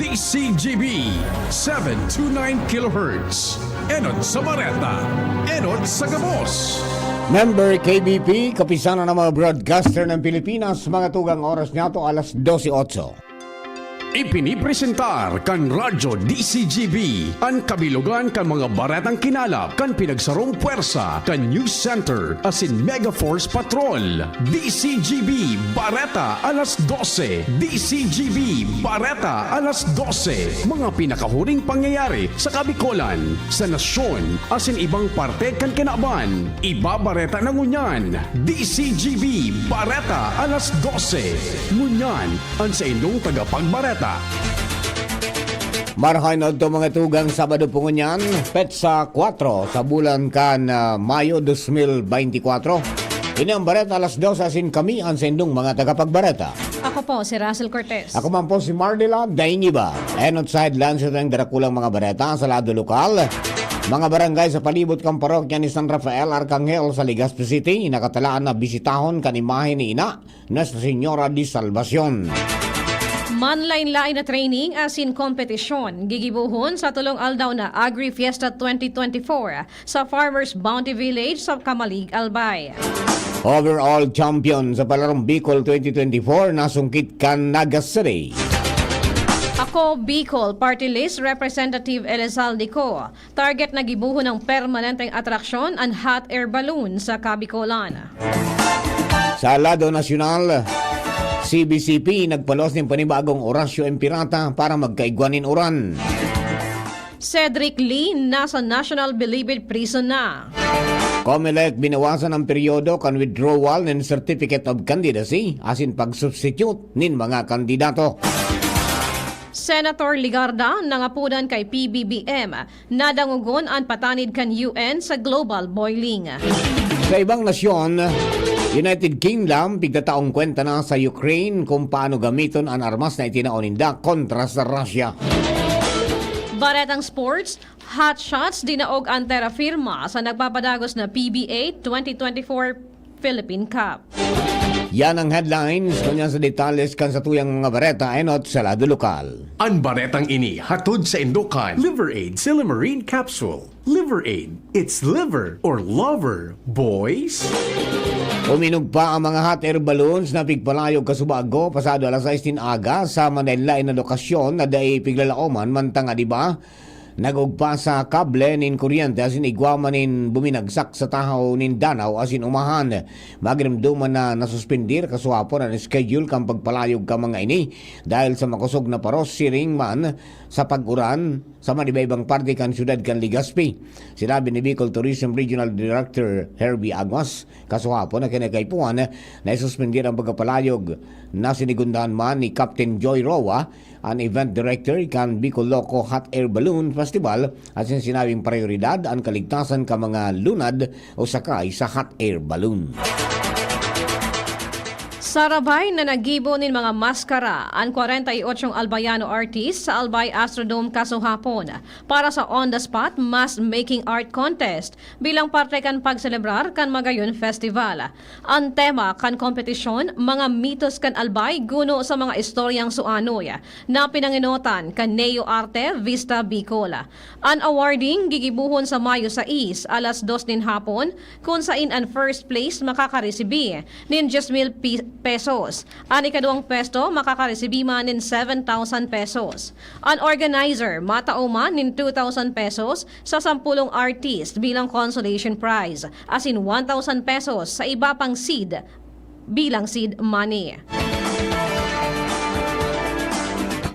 DCGB 729 kHz. Enod sa Bareta, Enod sa Gabos. Member KBP, kapisana ng mga broadcaster ng Pilipinas, mga tugang oras niya to alas 12:08. Ipinipresentar kan Radyo DCGB ang kabilugan kan mga baretang kinalap kan pinagsarong puwersa kan News Center asin Mega Force Patrol. DCGB Bareta alas 12. DCGB Bareta alas 12. Mga pinakahuring pangyayari sa Kabikolan, sa nasyon asin ibang parte kan kinaban. Iba Bareta na ngunyan. DCGB Bareta alas 12. Ngunyan ang sa inyong tagapagbareta. Marhay na ito mga tugang Sabado po ngunyan, Petsa 4 sa bulan kan Mayo 2024. Ini ang Bareta alas 2 asin kami ang sendong mga tagapagbareta. Ako po, si Russell Cortez. Ako man po si Mardila Daingiba. Enot side lancer ng darakulang mga bareta sa lado lokal. Mga barangay sa palibot kang parokya ni San Rafael Arcangel sa Legazpi City, nakatalaan na bisitahon kan imahe ni ina Nuestra Señora de Salvacion. Manlain-lain na training asin kompetisyon gigibuhon sa tulong aldaw na Agri Fiesta 2024 sa Farmers Bounty Village sa Kamalig, Albay. Overall champion sa Palarong Bicol 2024 nasungkit kan Naga City. Ako, Bicol Party List Representative Elizalde Co. Target na gibuhon ng permanenteng atraksyon ang hot air balloon sa Kabikolan. Sa lado nasyonal, CBCP nagpalos ng panibagong Horacio Empirata para magkaigwanin oran. Cedric Lee nasa National Bilibid Prison na. COMELEC binawasan ang peryodo kan withdrawal ng Certificate of Candidacy asin pag-substitute nin mga kandidato. Senator Ligarda nangapunan kay PBBM nadangugon ang patanid kan UN sa global boiling. Sa ibang nasyon, United Kingdom pigtataong kwenta na sa Ukraine kung paano gamiton ang armas na itinaoninda kontra sa Russia. Baretang sports, hot shots dinaog ang terafirma sa nagpapadagos na PBA 2024 Philippine Cup. Yan ang headlines. Kanya sa detalles kan sa tuyang mga bareta enot sa lado lokal. Ang baretang ini hatod sa Indokan. Liver Aid Silimarine Capsule. Liver Aid. It's liver or lover, boys. Uminog pa ang mga hot air balloons na pigpalayog kasubago pasado alas 16 aga sa Manila na lokasyon na dahi piglalaoman mantang adiba nagugpa sa kable nin kuryente asin igwaman nin buminagsak sa tahaw nin danaw asin umahan. Magrimduman na nasuspindir kasuhapon ang schedule kang pagpalayog ka mga ini dahil sa makusog na paros siring man sa pag-uran sa manibaybang parte kan syudad kan Legazpi. Sinabi ni Bicol Tourism Regional Director Herbie Aguas kasuhapon na kinakaipuan na isuspindir ang pagpalayog na sinigundahan man ni Captain Joy Roa, ang event director kan Bicol Loco Hot Air Balloon Festival, at sinabing prioridad ang kaligtasan ka mga lunad o sakay sa hot air balloon. Sarabay na nagibo nin mga maskara ang 48 Albayano artist sa Albay Astrodome kasuhapon para sa on-the-spot mask making art contest bilang parte kan pagselebrar kan Magayon Festival. Ang tema kan kompetisyon, mga mitos kan Albay guno sa mga istoryang suanoy na pinanginotan kan Neo Arte Vista Bicola. Ang awarding gigibuhon sa Mayo 6 alas 2 nin hapon kung sain ang first place makakaresibi nin 10,000 pesos. Ang ikaduang pwesto makakaresibi man nin 7,000 pesos. Ang organizer matauma nin 2,000 pesos sa 10 artist bilang consolation prize, as in 1,000 pesos sa iba pang seed bilang seed money.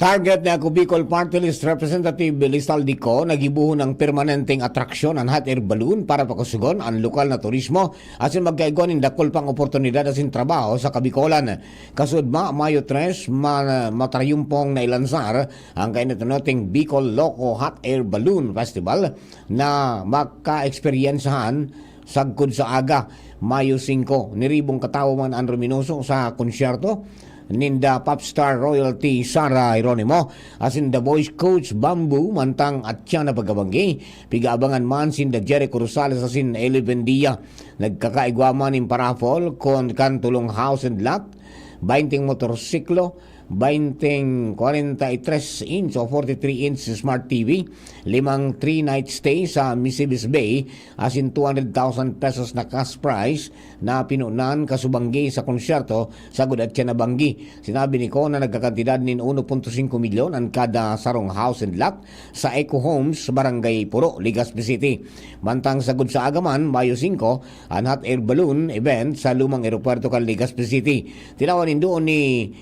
Target na ako Bicol Party List Representative Elizalde Co. nagibuhon ng permanenteng atraksyon ang hot air balloon para pakusugon ang lokal na turismo asin magkaigon ng dakol pang oportunidad asin trabaho sa Kabikolan. Kasud Mayo 3 matrayumpong na ilansar ang kainatanoting Bicol Loco Hot Air Balloon Festival na maka-eksperyensahan sagkod sa aga Mayo 5. Niribong katawo man ang ruminoso sa konsyerto ninda popstar royalty Sara Hieronimo asin the voice coach Bamboo mantang at siya na pagkabanggi pigaabangan man sinda Jericho Rosales asin Eli Bendia nagkakaigwaman in parafol kon kan tulong house and lot 20 motorsiklo 43 inch o 43 inch Smart TV, 5 3-night stay sa Misibis Bay, as in 200,000 pesos na cash prize na pinunan kasubanggi sa konsyerto sa Gudatya na Banggi. Sinabi ni Ko na nagkakantidad nin 1.5 milyon ang kada sarong house and lot sa Eco Homes, Barangay Puro, Legazpi City. Mantang sagod sa Agaman, Mayo 5, ang hot air balloon event sa lumang aeropuerto kan Legazpi City. Tinawanin doon ni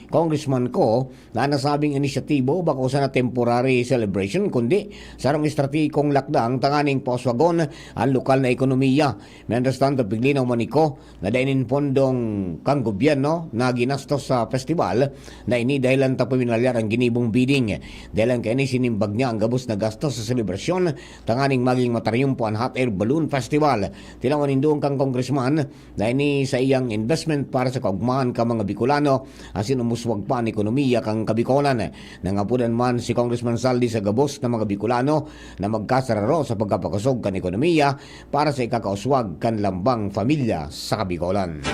Congressman Ko na nasabing inisyatibo bako sa na temporary celebration kundi sarong estratehikong lakdang tanganing poswagon ang lokal na ekonomiya. May understand piglinaw man ni Ko na dainin pondong kang gobyerno na ginastos sa festival na ini dahilan tapuminalyar ang ginibong bidding. Dahilan kaya ni sinimbag niya ang gabos na gastos sa selebrasyon tanganing maging mataryumpo ang hot air balloon festival. Tinawanin doon kang congressman na ini sa iyang investment para sa kaugmahan ka mga Bicolano asin umuswag pa ang ekonomiya kang Kabikolan. Nangapunan man si Congressman Saldi sa gabos na mga Bicolano na magkasararo sa pagkapakasog kan ekonomiya para sa ikakauswag kan lambang familya sa Kabikolan.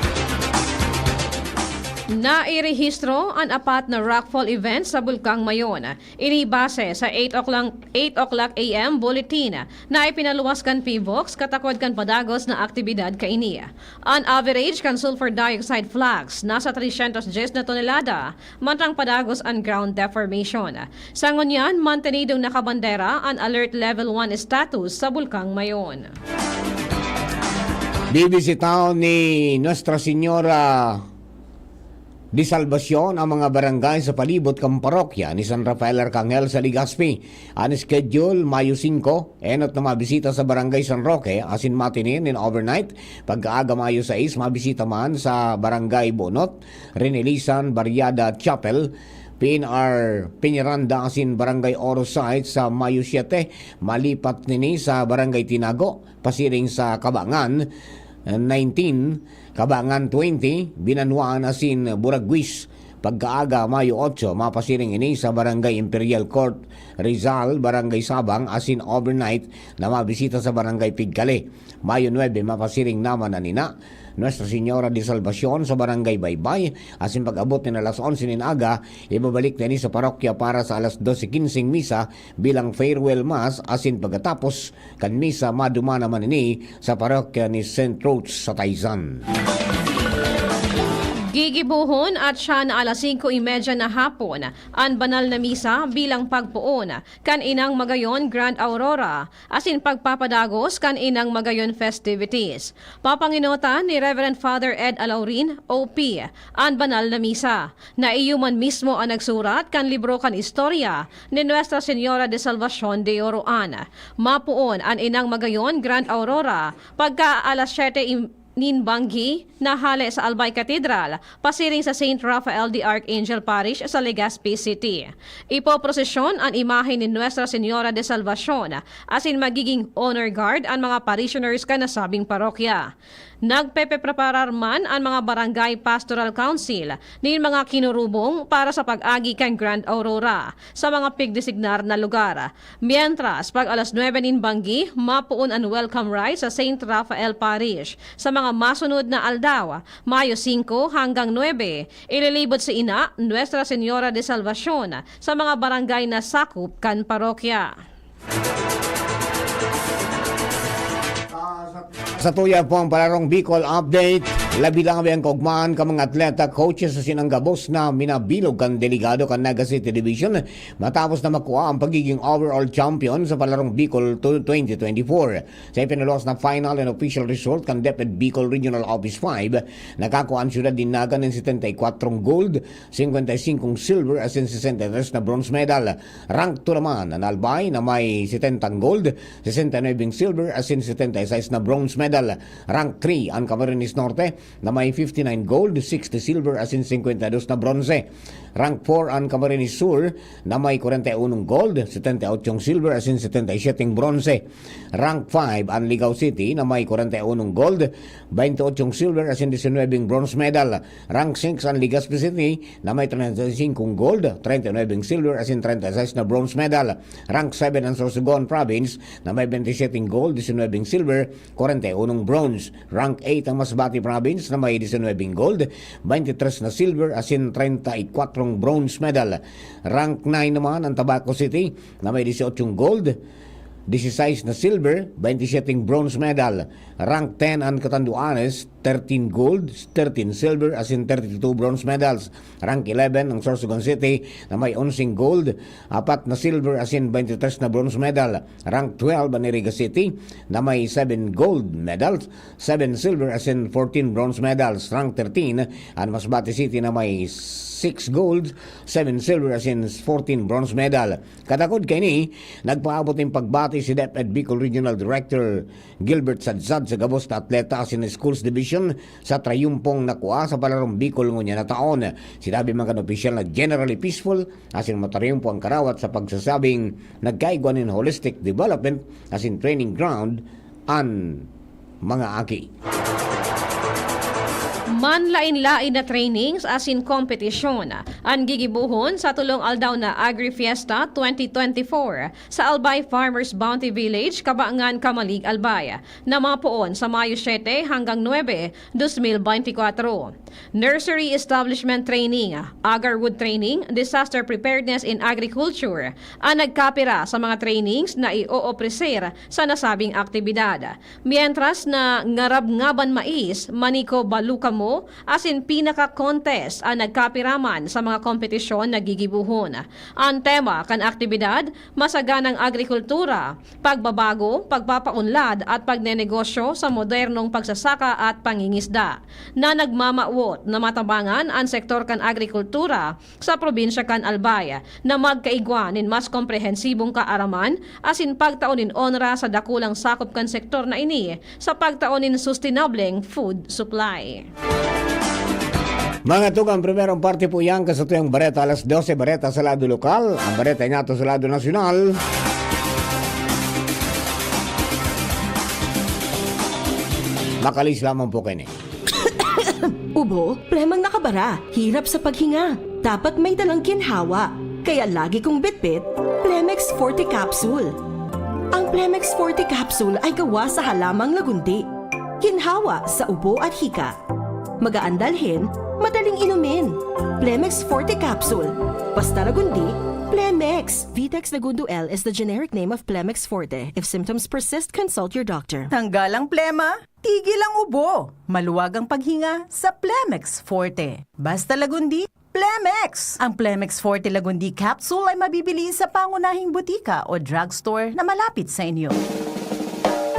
Nairehistro ang apat na rockfall event sa Bulkang Mayon. Inibase sa 8 o'clock AM bulletin na ipinaluwas kan PVOX katakod kan padagos na aktibidad kaini. On average kan sulfur dioxide flux nasa 310 na tonelada, mantang padagos ang ground deformation. Sa ngunyan, mantenidong nakabandera ang alert level 1 status sa Bulkang Mayon. Bibisitaw ni Nuestra Señora di Salvacion ang mga barangay sa palibot kang parokya ni San Rafael Arcangel sa Legazpi. Ang schedule Mayo 5, enot na mabisita sa barangay San Roque asin matinin in overnight. Pagkaaga Mayo 6, mabisita man sa barangay Bonot, Renelisan, Barriada, Chapel, PNR Piñaranda asin Barangay Oro Site sa Mayo 7, malipat nini sa Barangay Tinago, pasiring sa Kabangan 19, Kabangan 20, Binanwaan asin Buragwis. Pagkaaga Mayo 8, mapasiring ini sa Barangay Imperial Court, Rizal, Barangay Sabang asin overnight na mabisita sa Barangay Pigkale. Mayo 9, mapasiring naman na nina Nuestra Señora de Salvacion sa Barangay Baybay asin pag-abot ni alas 11 ninaga, ibabalik na ni sa parokya para sa alas 12:15 misa bilang farewell mass asin pagkatapos kan misa maduma naman ini sa parokya ni St. Roch sa Taysan. Gigibuhon at siya na alas 5:30 na hapon ang banal na misa bilang pagpuon kan inang Magayon Grand Aurora asin pagpapadagos kan inang Magayon festivities. Papanginutan ni Reverend Father Ed Alaurin, OP, ang banal na misa. Na iyuman mismo ang nagsurat kan libro kan istorya ni Nuestra Señora de Salvacion de Oroan. Mapuon ang inang Magayon Grand Aurora pagka alas 7 Ninbanggi na hale sa Albay Cathedral, pasiring sa St. Raphael the Archangel Parish sa Legazpi City. Ipoprosesyon ang imahe ni Nuestra Señora de Salvacion asin magiging honor guard ang mga parishioners ka nasabing parokya. Nagpepepreparar man ang mga barangay pastoral council ni mga kinurubong para sa pag-agi kan Grand Aurora sa mga pigdesignar na lugar. Mientras, pag alas 9 Ninbanggi, mapuon ang welcome rite sa St. Raphael Parish. Sa mga masunod na aldaw, Mayo 5 hanggang 9, ililibot si Ina Nuestra Señora de Salvacion sa mga barangay na sakop kan parokya. Sa tuya po ang palarong Bicol Update, labi lang ang kaugmaan ka mga atleta, coaches sa sinanggabos na minabilog kan delegado kan Naga City Division matapos na makuha ang pagiging overall champion sa palarong Bicol 2024. Sa ipinalos na final and official result kan DepEd Bicol Regional Office 5, nakakuha ang siyudad din Naga ng 74 gold, 55 silver at 63 na bronze medal. Rank 2 naman ang Albay na may 70 gold, 69 silver at 76 na bronze medal. Rank 3 ang Camarines Norte na may 59 gold, 60 silver at 52 na bronze. Rank 4 ang Camarines Sur na may 41 gold, 78 silver at 77 bronze. Rank 5 ang Ligao City na may 41 gold, 28 silver at 19 bronze medal. Rank 6 ang Legazpi City na may 35 gold, 39 silver at 36 na bronze medal. Rank 7 ang Sorsogon Province na may 27 gold, 19 silver, 41 bronze. Rank 8 ang Masbate Province Philippines na may 19 gold, 23 na silver asin 34 bronze medal. Rank 9 naman ang Tabaco City na may 18 gold, 16 na silver, 27 bronze medal. Rank 10 ang Catanduanes, 13 gold, 13 silver, as in 32 bronze medals. Rank 11 ang Sorsogon City na may 11 gold, 4 na silver, as in 23 na bronze medal. Rank 12 ang Iriga City na may 7 gold medals, 7 silver, as in 14 bronze medals. Rank 13 ang Masbate City na may 6 gold, 7 silver, as in 14 bronze medal. Katakod kay ni, nagpaabot ng pagbati si DepEd Bicol Regional Director Gilbert Sadsad sa gabos na atleta asin Schools Division sa trayumpong nakuha sa palarong Bicol ngunya na taon. Sinabi mga opisyal na generally peaceful asin matariyumpo ang karawat sa pagsasabing nagkaigwan in holistic development asin training ground an mga aki. Manlain-lain na trainings as in kompetisyon ang gigibuhon sa tulong aldaw na Agri-Fiesta 2024 sa Albay Farmers Bounty Village, Kabangan, Kamalig, Albay na mapuon sa Mayo 7 hanggang 9, 2024. Nursery Establishment Training, Agarwood Training, Disaster Preparedness in Agriculture ang nagkapira sa mga trainings na i-oopreser sa nasabing aktibidad. Mientras na ngarab-ngaban mais, maniko baluka mo, as in pinaka-contest ang nagkapiraman sa mga kompetisyon na gigibuhon. Ang tema kan aktibidad, masaganang agrikultura, pagbabago, pagpapaunlad at pagnenegosyo sa modernong pagsasaka at pangingisda na nagmamawot na matabangan ang sektor kan agrikultura sa probinsya kan Albay na magkaigwanin mas komprehensibong kaaraman as in pagtaonin onra sa dakulang sakop kan sektor na ini sa pagtaonin sustainableng food supply. Mga tugang primerong parte po yan kasatuyang Bareta alas 12 Bareta sa lado lokal, ang Bareta nato sa lado nasyonal. Makalis lamang po kayo. Ubo, premang nakabara, hirap sa paghinga. Dapat may dalang ginhawa. Kaya lagi kong bitbit, Plemex Forte Capsule. Ang Plemex Forte Capsule ay gawa sa halamang lagundi. Ginhawa sa ubo at hika. Magaan dalhin, madaling inumin. Plemex Forte Capsule. Basta lagundi, Plemex. Vitex Lagundo L is the generic name of Plemex Forte. If symptoms persist, consult your doctor. Tanggal ang plema, tigil ang ubo. Maluwag ang paghinga sa Plemex Forte. Basta lagundi, Plemex. Ang Plemex Forte Lagundi Capsule ay mabibili sa pangunahing butika o drugstore na malapit sa inyo.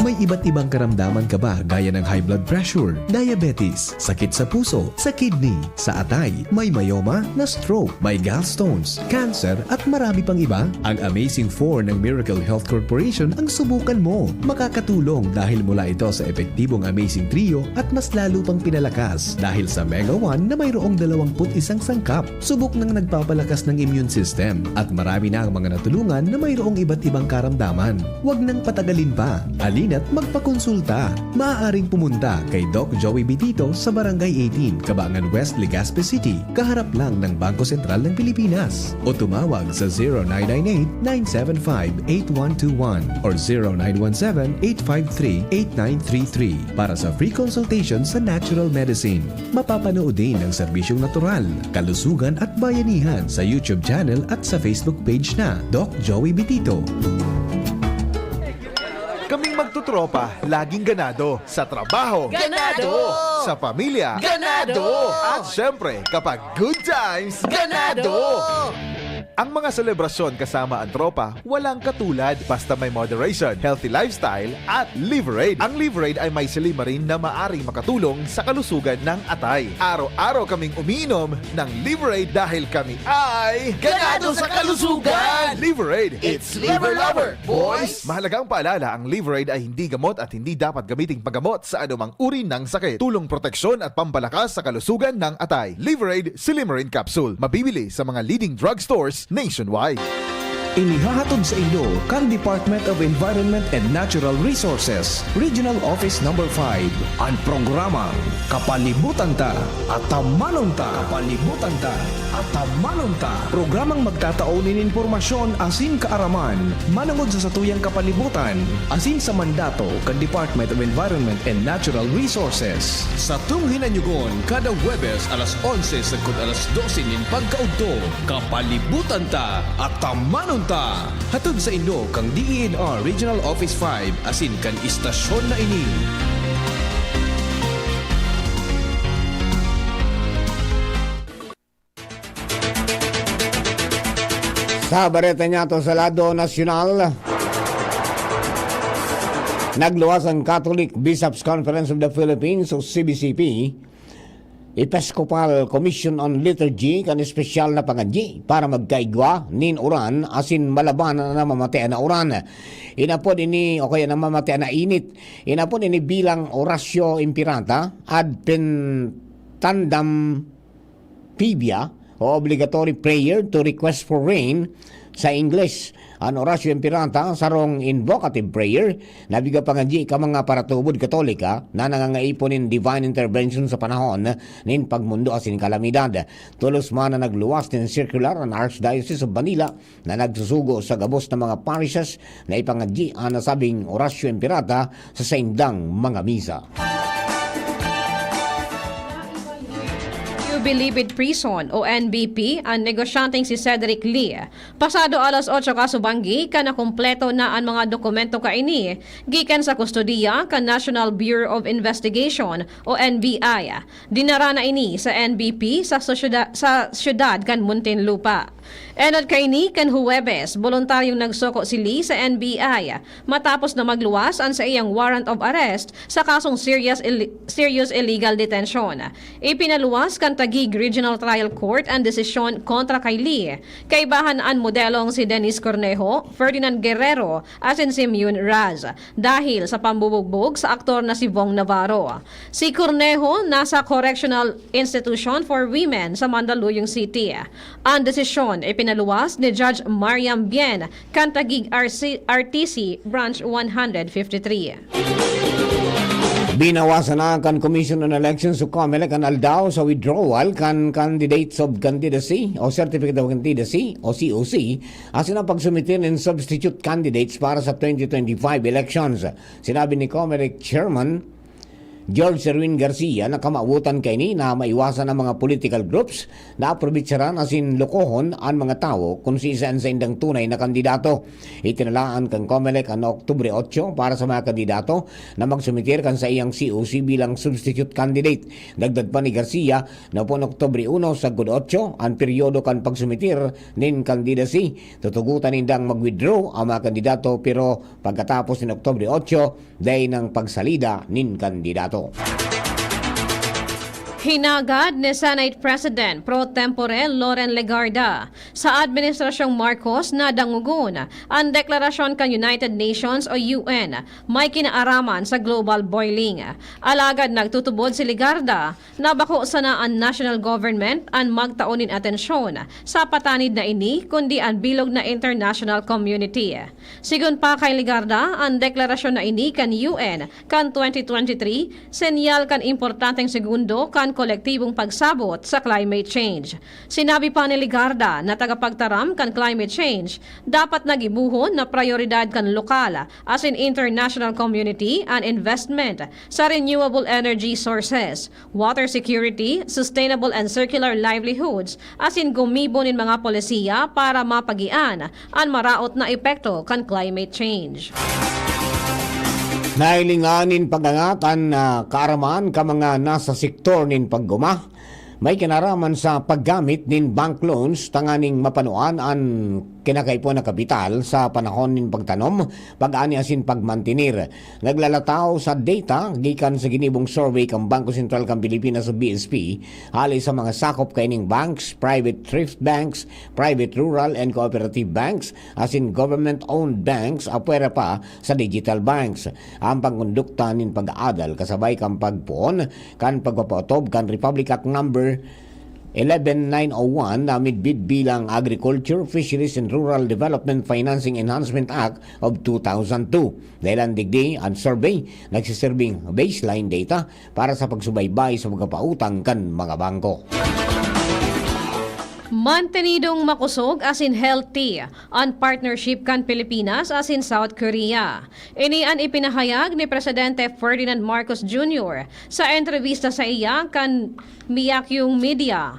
May iba't ibang karamdaman ka ba gaya ng high blood pressure, diabetes, sakit sa puso, sa kidney, sa atay, may myoma, na stroke, may gallstones, cancer at marami pang iba? Ang Amazing 4 ng Miracle Health Corporation ang subukan mo. Makakatulong dahil mula ito sa epektibong Amazing Trio at mas lalo pang pinalakas dahil sa Mega 1 na mayroong 21 sangkap. Subok ng nagpapalakas ng immune system at marami na ang mga natulungan na mayroong iba't ibang karamdaman. Huwag nang patagalin pa. Alina't magpakonsulta. Maaaring pumunta kay Doc Joey Bitito sa Barangay 18, Cabangan West, Legazpi City, kaharap lang ng Bangko Sentral ng Pilipinas. O tumawag sa 0998-975-8121 or 0917-853-8933 para sa free consultation sa natural medicine. Mapapanood din ang serbisyong natural, kalusugan at bayanihan sa YouTube channel at sa Facebook page na Doc Joey Bitito. Kaming magtutropa, laging ganado. Sa trabaho, Ganado! Sa pamilya, Ganado! At syempre, kapag good times, ganado! Ang mga selebrasyon kasama ang tropa, walang katulad basta may moderation, healthy lifestyle at Liverade. Ang Liverade ay may silimarin na maaring makatulong sa kalusugan ng atay. Araw-araw kaming umiinom ng Liverade dahil kami ay ganado sa kalusugan! Liverade, it's liver lover, boys! Mahalagang paalala, ang Liverade ay hindi gamot at hindi dapat gamiting paggamot sa anumang uri ng sakit. Tulong proteksyon at pampalakas sa kalusugan ng atay. Liverade Silimarin Capsule. Mabibili sa mga leading drugstores nationwide. Inihahatid sa inyo kang Department of Environment and Natural Resources, Regional Office No. 5, ang programang Kapalibutan Ta at Tamanong Ta. Kapalibutan Ta at Tamanong Ta. Programang magtataunin informasyon asin kaaraman, manungod sa satuyang kapalibutan, asin sa mandato kan Department of Environment and Natural Resources. Sa tunghinanyugon, kada Huwebes alas 11 sagkod alas 12 nin pagkaugto, Kapalibutan Ta at Tamanong Ta. Hatod sa Indo kang DENR Regional Office 5 asin kan istasyon na ini. Sa bareta niya to sa lado nasyonal, nagluwas ang Catholic Bishops Conference of the Philippines o CBCP, Episcopal Commission on Liturgy kan espesyal na pangadyi para magkaigwa nin uran asin malaban na mamatay na uran. Inapod ini o kaya na mamatay na init. Inapod ini bilang orasyo impirata ad pentandam pibia o obligatory prayer to request for rain sa English. Ang orasyo impirata sarong invocative prayer na biga pangadyi ka mga paratubod katolika na nangangaipon in divine intervention sa panahon nin pagmundo asin kalamidad. Tulos man na nagluwas din circular ang Archdiocese of Manila na nagsusugo sa gabos ng mga parishes na ipangadyi ang nasabing orasyo impirata sa saindang mga misa. Bilibid Prison o NBP ang negosyanteng si Cedric Lee. Pasado alas 8 kasubanggi ka na kumpleto na ang mga dokumento kaini gikan sa kustodiya ka National Bureau of Investigation o NBI. Dinara na ini sa NBP sa syudad kan Muntinlupa. Enod kaini kan Huwebes, voluntaryong nagsuko si Lee sa NBI matapos na magluwas ang sa iyang warrant of arrest sa kasong serious illegal detention. Ipinaluwas kan Taguig Regional Trial Court ang desisyon kontra kay Lee. Kaibahan ang modelong si Dennis Cornejo, Ferdinand Guerrero, asin si Simeon Raz dahil sa pambubugbog sa aktor na si Vong Navarro. Si Cornejo nasa Correctional Institution for Women sa Mandaluyong City. Ang desisyon ipinaluwas ni Judge Mariam Bien, Taguig RTC Branch 153. Binawasan na kan Commission on Elections o COMELEC ang aldaw sa withdrawal kan Candidates of Candidacy o Certificate of Candidacy o COC asin ang pagsumitin ng substitute candidates para sa 2025 elections. Sinabi ni COMELEC Chairman George Erwin Garcia na kamautan kay ni na maiwasan ang mga political groups na aprobitsaran asin lokohon ang mga tao kung saan sa indang tunay na kandidato. Itinalaan kang COMELEC ang Oktubre 8 para sa mga kandidato na magsumitir kan sa iyang COC bilang substitute candidate. Dagdag pa ni Garcia na po Oktubre 1 sa 8 ang peryodo kan pagsumitir nin candidacy. Tutugutan nindang mag-withdraw ang mga kandidato pero pagkatapos ni Oktubre 8 day ng pagsalida nin kandidato. Hinagad ni Senate President Pro Tempore Loren Legarda sa Administrasyong Marcos na dangugon ang deklarasyon kan United Nations o UN may kinaaraman sa global boiling. Alagad nagtutubod si Legarda na bako sana ang national government ang magtaonin atensyon sa patanid na ini kundi ang bilog na international community. Sigun pa kay Legarda, ang deklarasyon na ini kan UN kan 2023 senyal kan importanteng segundo kan kolektibong pagsabot sa climate change. Sinabi pa ni Legarda na tagapagtaram kan climate change dapat nagibuhon na prioridad kan lokal as in international community and investment sa renewable energy sources, water security, sustainable and circular livelihoods as in gumibo nin mga polisiya para mapagian ang maraot na epekto kan climate change. Nailinganin pagangatan na kaaraman ka mga nasa sektor nin pagguma. May kinaraman sa paggamit nin bank loans tanganing mapanuan ang kinakaipo na kapital sa panahon nin pagtanom, pag-ani asin pagmantinir. Naglalataw sa data gikan sa ginibong survey kang Bangko Sentral kang Pilipinas o BSP hali sa mga sakop kaining banks, private thrift banks, private rural and cooperative banks asin government-owned banks apwera pa sa digital banks. Ang pangkondukta nin pag-aadal kasabay kang pagpuon kan pagpapaotob kan Republic Act number 11901 na midbid bilang Agriculture, Fisheries and Rural Development Financing Enhancement Act of 2002. Dahil ang digdi ang survey nagsiserving baseline data para sa pagsubaybay sa mga pautang kan mga bangko. Mantenidong makusog as in healthy ang partnership kan Pilipinas as in South Korea. Inian ipinahayag ni Presidente Ferdinand Marcos Jr. sa entrevista sa iya kan Miyakyung Media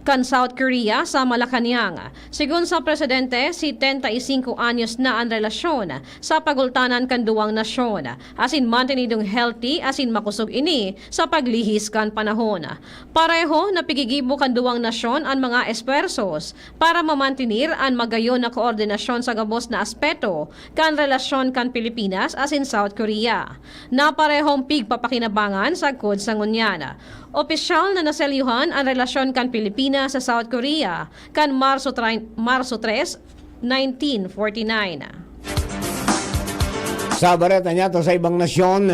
kan South Korea sa Malacanang. Sigun sa Presidente, 75 anyos na ang relasyon sa pagultanan kan duwang nasyon. As in mantenidong healthy, as in makusog ini sa paglihis kan panahon. Pareho na pigigibo kan duwang nasyon ang mga espersos para mamantinir ang magayon na koordinasyon sa gabos na aspeto kan relasyon kan Pilipinas as in South Korea. Na parehong pigpapakinabangan sa kod sa ngunyan. Opisyal na naselyuhan ang relasyon kan Pilipinas sa South Korea kan Marso 3, 1949. Sa bareta niya to sa ibang nasyon,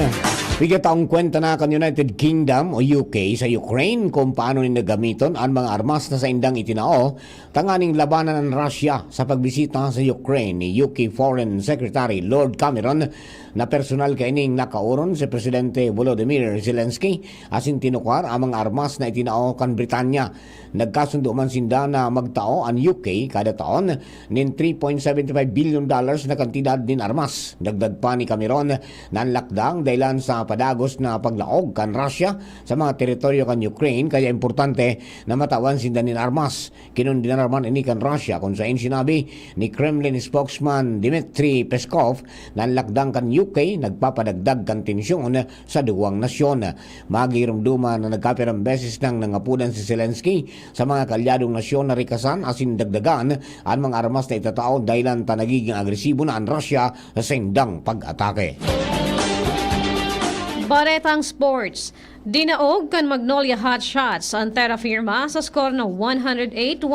bigataong kwenta na kan United Kingdom o UK sa Ukraine kung paano nila gamiton ang mga armas na sa indang itinao tanganing labanan ng Russia sa pagbisita sa Ukraine ni UK Foreign Secretary Lord Cameron na personal kaining nakauron si Presidente Volodymyr Zelensky asin tinukwar ang mga armas na itinao kan Britanya. Nagkasundo man sinda na magtao ang UK kada taon nin $3.75 billion na kantidad din armas. Dagdag pa ni Cameron na ang lakdang dahilan sa padagos na paglaog kan Russia sa mga teritoryo kan Ukraine kaya importante na matawan sinda nin armas. Kinundinarman ini kan Russia kung saan sinabi ni Kremlin spokesman Dmitry Peskov na ang lakdang kan UK nagpapadagdag kan tensyon sa duwang nasyon. Magirumduman na nagkapirang beses nang nangapunan si Zelensky sa mga kalyadong nasyon na rikasan asin dagdagan ang mga armas na itatao dahilan ta nagiging agresibo na ang Russia sa sendang pag-atake. Baretang Sports. Dinaog kan Magnolia Hotshots ang Terra Firma sa score na 108-100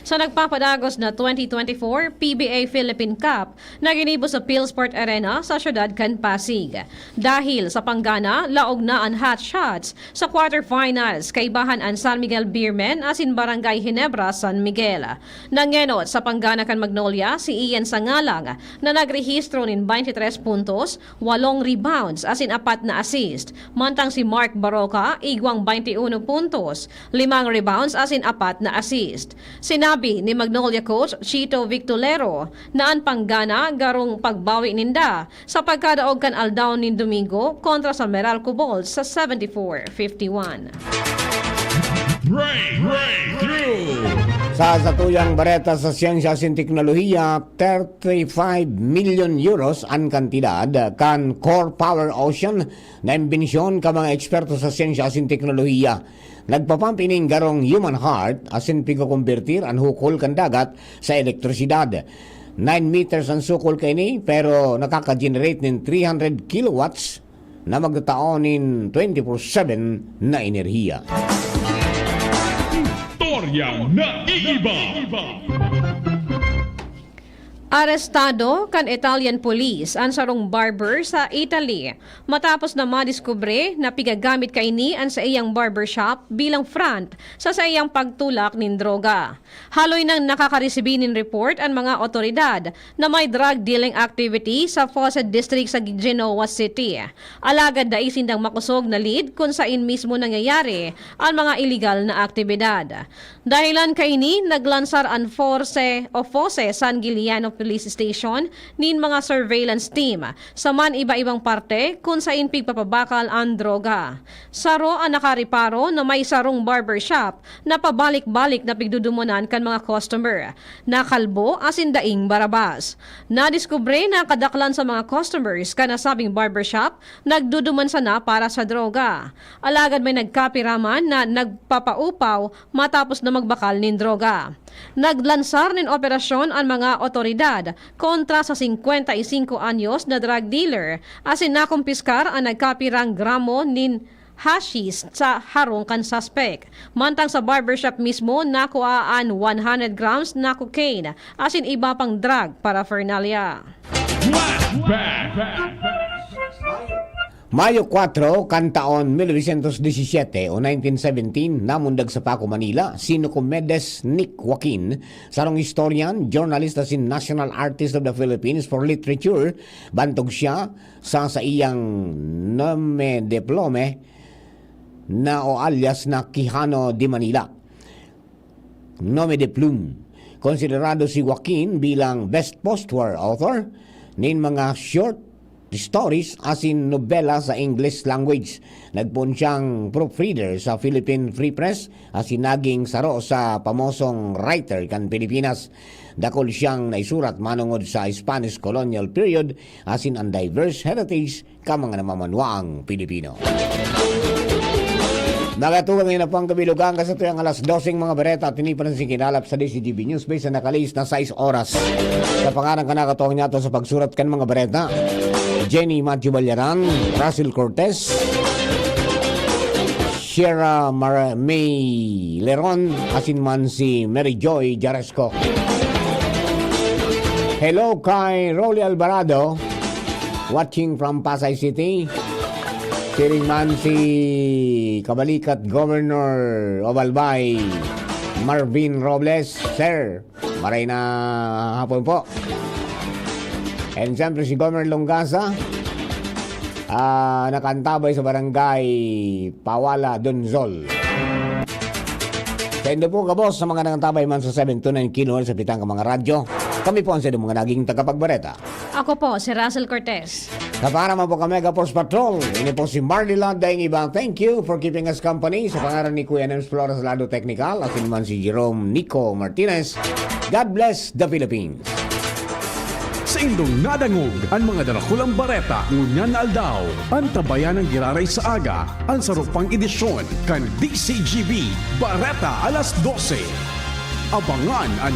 sa nagpapadagos na 2024 PBA Philippine Cup na ginibo sa Philsport Arena sa siyudad kan Pasig. Dahil sa panggana, laog na ang Hotshots sa quarterfinals kaibahan ang San Miguel Beermen asin Barangay Ginebra, San Miguel. Nangenot sa panggana kan Magnolia si Ian Sangalang na nagrehistro nin 23 puntos, 8 rebounds asin 4 na assist. Mantang si Mark Baroka, igwang 21 puntos, 5 rebounds asin 4 na assist. Sinabi ni Magnolia coach Chito Victolero na ang panggana garong pagbawi ninda sa pagkadaog kan aldaw nin Domingo kontra sa Meralco Bulls sa 74-51. Sa satuyang bareta sa siyensya sin teknolohiya, 35 million euros ang kantidad kan Core Power Ocean na imbensyon ka mga eksperto sa siyensya sin teknolohiya. Nagpapampining garong human heart asin pigkukonvertir ang hukol kan dagat sa elektrisidad. 9 meters ang sukol kini pero nakaka-generate nin 300 kilowatts na magtataon nin 24/7 na enerhiya. Toryang naiiba. Arestado kan Italian police ang sarong barber sa Italy matapos na madiskubre na pigagamit kaini ang sa iyang barbershop bilang front sa iyang pagtulak nin droga. Haloy nang nakakaresibin nin report ang mga otoridad na may drug dealing activity sa Fawcett District sa Genoa City. Alagad daisindang makusog na lead kung saan mismo nangyayari ang mga illegal na aktibidad. Dahilan kaini naglansar ang Fosse San Giuliano Police Station nin mga surveillance team sa man iba-ibang parte kung saan pigpapabakal ang droga. Saro ang nakariparo na may sarong barbershop na pabalik-balik na pigdudumunan kan mga customer. Nakalbo asin daing barabas. Nadiskubre na kadaklan sa mga customers kanasabing barbershop nagduduman sana para sa droga. Alagad may nagkapiraman na nagpapaupaw matapos na magbakal nin droga. Naglansar nin operasyon ang mga otoridad kontra sa 55 anyos na drug dealer asin nakumpiskar ang nagkapirang gramo nin hashish sa harong kan suspect. Mantang sa barbershop mismo nakuhaan 100 grams na cocaine asin iba pang drug paraphernalia. Mayo 4, kantaon 1917 o 1917, namundag sa Paco, Manila, si Nicomedes Nick Joaquin, sarong historian, journalist as in National Artist of the Philippines for Literature. Bantog siya sa iyang nome diplome na o alias na Quijano de Manila. Nome de plume. Konsiderado si Joaquin bilang best postwar author nin mga short stories as in nobela sa English language. Nagpun siyang proofreader sa Philippine Free Press as in naging saro sa pamosong writer kan Pilipinas. Dakol siyang naisurat manungod sa Spanish colonial period as in ang diverse heritage ka mga namamanwaang Pilipino. Nagatugang ngayon na po ang kabilugan kasi ito yung alas 12 mga bereta at tinipan si kinalap sa DCGB News Base na nakalis na 6 oras. Sa pangarang ka nakatuwang niya sa pagsurat kan mga bereta, Jenny Matthew Balyaran, Russell Cortez, Sierra May Leron, asin man si Mary Joy Jaresco. Hello kay Rolly Alvarado, watching from Pasay City. Siring man si Kabalikat Governor of Albay, Marvin Robles. Sir, maray na hapon po. And siyempre si Governor Longasa, nakantabay sa barangay Pawala, Donzol. Kaya po kabos sa mga nakantabay man sa 729 kHz sa pitang mga radyo. Kami po ang sa mga naging tagapagbareta. Ako po, si Russell Cortez. Kapara man po ka Mega Force Patrol. Ini po si Marlila Daing Ibang. Thank you for keeping us company. Sa pangalan ni Kuya Nems Flores Lado Technical, asin man si Jerome Nico Martinez. God bless the Philippines. Sa indong nadangog ang mga darakulang bareta ngunyan na aldaw. Ang tabayan ng giraray sa aga, ang sarupang edisyon kan DCGB Bareta alas 12. Abangan ang